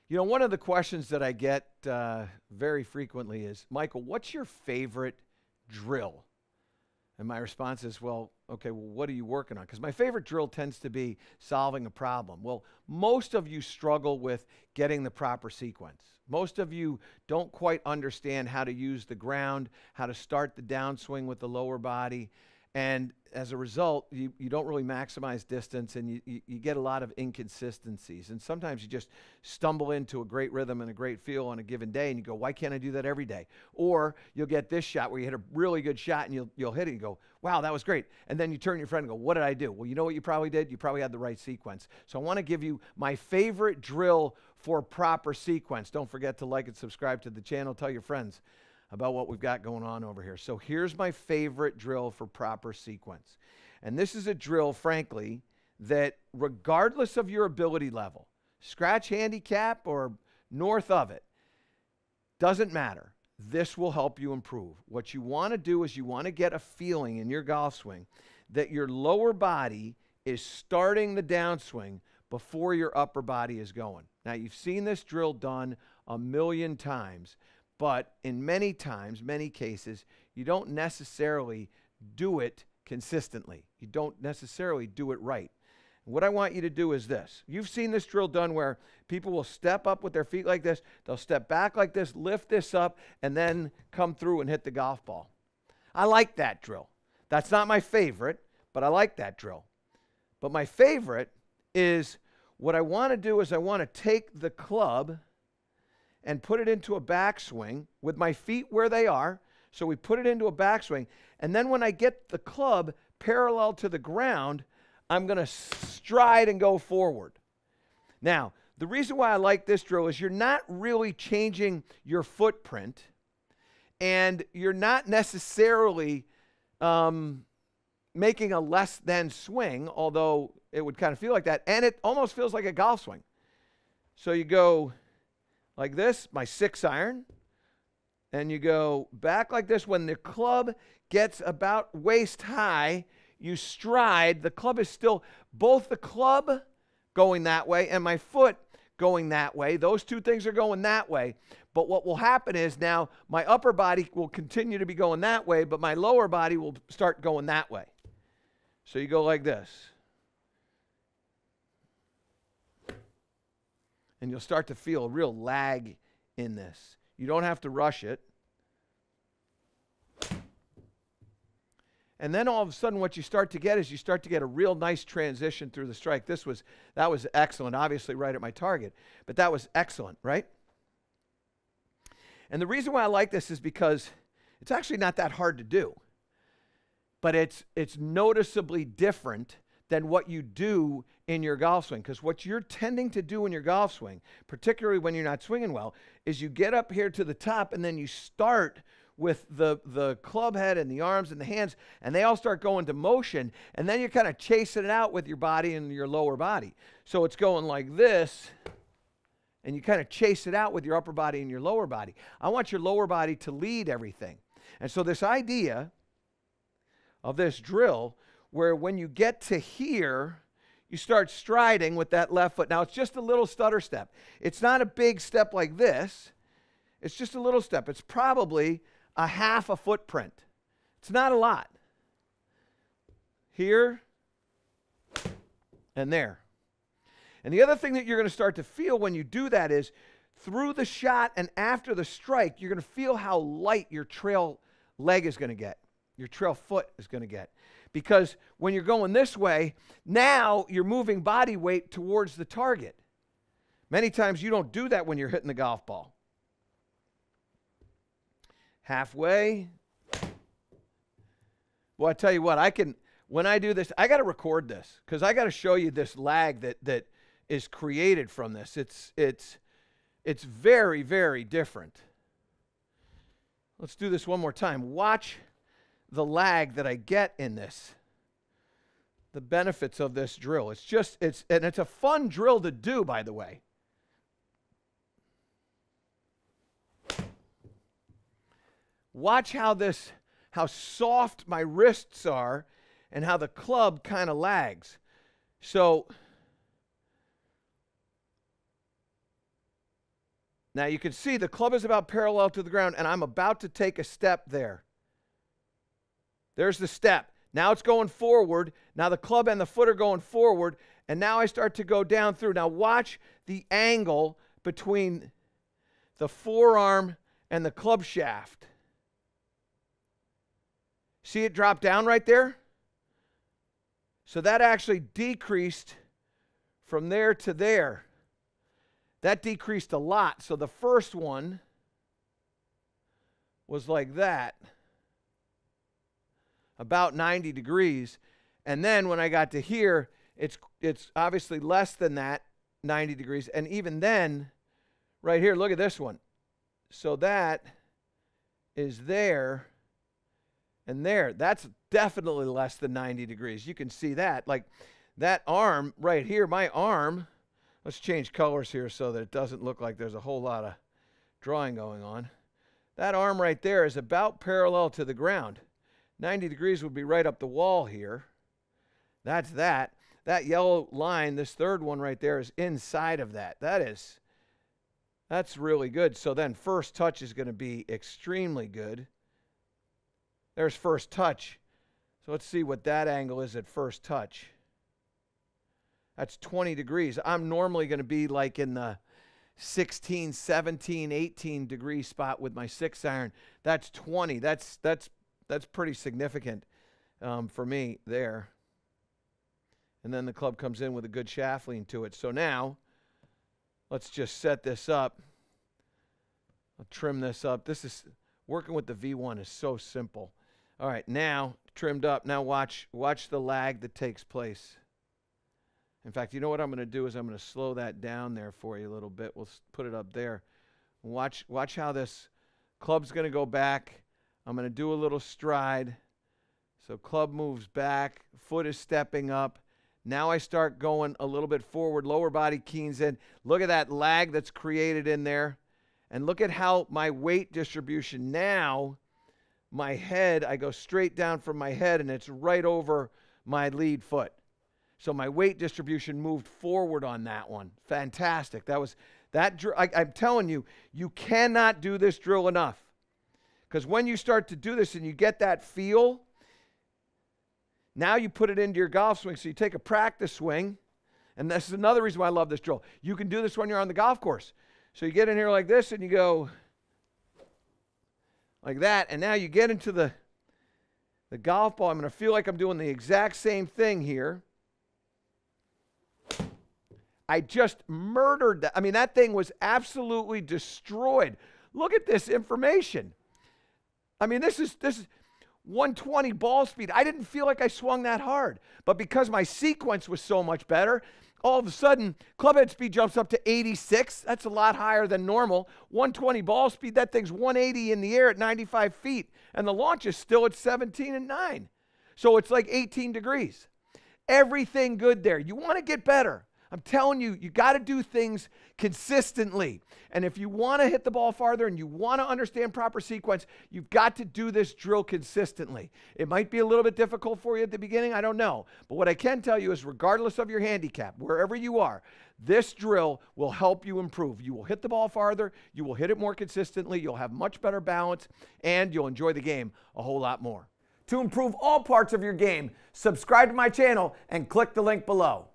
You know, one of the questions that I get very frequently is, Michael, what's your favorite drill? And my response is, well, okay, well, what are you working on? Because my favorite drill tends to be solving a problem. Well, most of you struggle with getting the proper sequence. Most of you don't quite understand how to use the ground, how to start the downswing with the lower body. And as a result, you don't really maximize distance, and you get a lot of inconsistencies. And sometimes you just stumble into a great rhythm and a great feel on a given day, and you go, why can't I do that every day? Or you'll get this shot where you hit a really good shot, and you'll hit it and go, wow, that was great. And then you turn to your friend and go, what did I do? Well, you know what you probably did? You probably had the right sequence. So I want to give you my favorite drill for proper sequence. Don't forget to like and subscribe to the channel. Tell your friends about what we've got going on over here. So here's my favorite drill for proper sequence. And this is a drill, frankly, that regardless of your ability level, scratch handicap or north of it, doesn't matter. This will help you improve. What you want to do is you want to get a feeling in your golf swing that your lower body is starting the downswing before your upper body is going. Now, you've seen this drill done a million times, but in many cases, you don't necessarily do it consistently. You don't necessarily do it right. What I want you to do is this. You've seen this drill done where people will step up with their feet like this, they'll step back like this, lift this up, and then come through and hit the golf ball. I like that drill. That's not my favorite, but I like that drill. But my favorite is what I want to do is I want to take the club and put it into a backswing with my feet where they are. So we put it into a backswing. And then when I get the club parallel to the ground, I'm going to stride and go forward. Now, the reason why I like this drill is you're not really changing your footprint, and you're not necessarily making a less than swing, although it would kind of feel like that, and it almost feels like a golf swing. So you go like this, my 6-iron, and you go back like this. When the club gets about waist high, you stride. The club is still, both the club going that way and my foot going that way. Those two things are going that way. But what will happen is now my upper body will continue to be going that way, but my lower body will start going that way. So you go like this. And you'll start to feel a real lag in this. You don't have to rush it. And then all of a sudden what you start to get is you start to get a real nice transition through the strike. That was excellent, obviously right at my target, but that was excellent, right? And the reason why I like this is because it's actually not that hard to do, but it's noticeably different than what you do in your golf swing. Because what you're tending to do in your golf swing, particularly when you're not swinging well, is you get up here to the top and then you start with the club head and the arms and the hands, and they all start going to motion, and then you're kind of chasing it out with your body and your lower body. So it's going like this, and you kind of chase it out with your upper body and your lower body. I want your lower body to lead everything. And so this idea of this drill, where when you get to here, you start striding with that left foot. Now, it's just a little stutter step. It's not a big step like this. It's just a little step. It's probably a half a footprint. It's not a lot. Here and there. And the other thing that you're going to start to feel when you do that is through the shot and after the strike, you're going to feel how light your trail leg is going to get. Your trail foot is going to get. Because when you're going this way, now you're moving body weight towards the target. Many times you don't do that when you're hitting the golf ball. Halfway. Well, I tell you what, when I do this, I got to record this because I got to show you this lag that is created from this. It's very, very different. Let's do this one more time. Watch the lag that I get in this. The benefits of this drill. And it's a fun drill to do, by the way. Watch how soft my wrists are and how the club kind of lags. So Now you can see the club is about parallel to the ground, and I'm about to take a step there. There's the step. Now it's going forward. Now the club and the foot are going forward, and now I start to go down through. Now watch the angle between the forearm and the club shaft. See it drop down right there? So that actually decreased from there to there. That decreased a lot. So the first one was like that, about 90 degrees. And then when I got to here, it's obviously less than that, 90 degrees. And even then, right here, look at this one. So that is there and there. That's definitely less than 90 degrees. You can see that. Like that arm right here, my arm, let's change colors here so that it doesn't look like there's a whole lot of drawing going on. That arm right there is about parallel to the ground. 90 degrees would be right up the wall here. That's that. That yellow line, this third one right there, is inside of that. That's really good. So then first touch is going to be extremely good. There's first touch. So let's see what that angle is at first touch. That's 20 degrees. I'm normally going to be like in the 16, 17, 18 degree spot with my 6-iron. That's 20. That's pretty significant for me there. And then the club comes in with a good shaft lean to it. So now, let's just set this up. I'll trim this up. This is, working with the V1 is so simple. All right, now trimmed up. Now watch the lag that takes place. In fact, you know what I'm going to do is I'm going to slow that down there for you a little bit. We'll put it up there. Watch how this club's going to go back. I'm going to do a little stride. So club moves back, foot is stepping up. Now I start going a little bit forward, lower body keens in. Look at that lag that's created in there. And look at how my weight distribution now, my head, I go straight down from my head and it's right over my lead foot. So my weight distribution moved forward on that one. Fantastic. I'm telling you, you cannot do this drill enough. Because when you start to do this and you get that feel, now you put it into your golf swing. So you take a practice swing, and this is another reason why I love this drill. You can do this when you're on the golf course. So you get in here like this and you go like that, and now you get into the golf ball. I'm going to feel like I'm doing the exact same thing here. I just murdered that. I mean, that thing was absolutely destroyed. Look at this information. I mean, this is 120 ball speed. I didn't feel like I swung that hard. But because my sequence was so much better, all of a sudden, club head speed jumps up to 86. That's a lot higher than normal. 120 ball speed, that thing's 180 in the air at 95 feet. And the launch is still at 17 and 9. So it's like 18 degrees. Everything good there. You want to get better. I'm telling you, you got to do things consistently. And if you want to hit the ball farther and you want to understand proper sequence, you've got to do this drill consistently. It might be a little bit difficult for you at the beginning, I don't know. But what I can tell you is regardless of your handicap, wherever you are, this drill will help you improve. You will hit the ball farther, you will hit it more consistently, you'll have much better balance, and you'll enjoy the game a whole lot more. To improve all parts of your game, subscribe to my channel and click the link below.